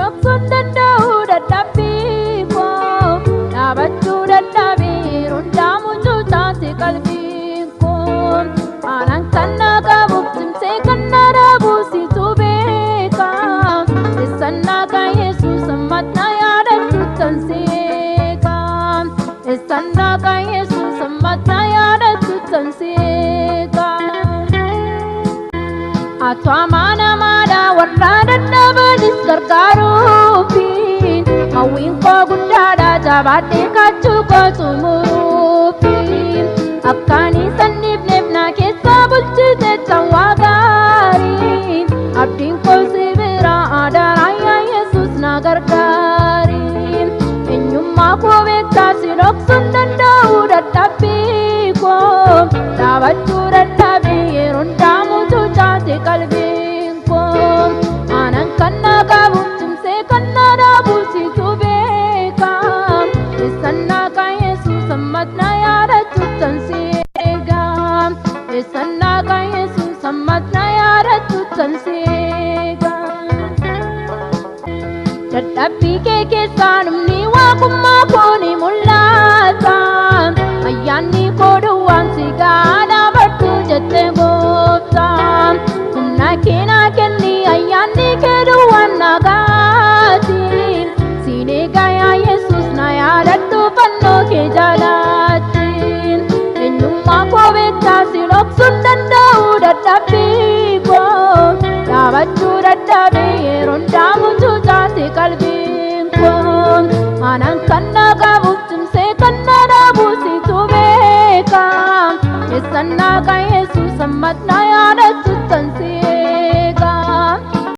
dhoksuun danda'u dadhabbii koo dhaabachuu dadhabee hundaamu cuutaati qalbiin koo aanaan kan na qabuuf cimsee kan na dhabuusitu beeka eessannaa kan Yesuus ammas na yaadachuutan seeka eessannaa kan Yesuus ammas na yaadachuutan seeka Atu amana mada warra dadhabanis gargaaruufi hawwiin koo guddaadha jabaadhee kaachuu koo xumuruufi akkaan isan dhiifneef na keessa bulchite tawwaa gaarii abdiin koo si bira adaraa yaa Yesuus na gargaari eenyummaa koo beektaa si dhoksuun danda'u dadhabbii koo dhaabachuu dadhabee yeroo hundaamu cuutaati qalbiin koo aanaan kan na qabuuf cimsee kan na dhabuusitu beeka eessannaa kan Yesuus ammas na yaadachuutan seega eessannaa kan Yesuus ammas na yaadachuutan seega dadhabbii kee keessaa dhumni waaqummaa koo ni mul'ata ayyaanni koo duwwaan si gaadhaabadhu jettee gooftaa humna kee naa kenni ayyaanni kee duwwaan nagaati siin eegaa yaa Yesuus na yaadadhu fannoo kee jalaatti eenyummaa koo beektaa si dhoksuun danda'u dadhabbii koo dhaabachuu dadhabee yeroo hundaamu cuutaati qalbiin koo aanaan kan na qabuuf cimsee kan na dhabuusitu beeka eessannaa kan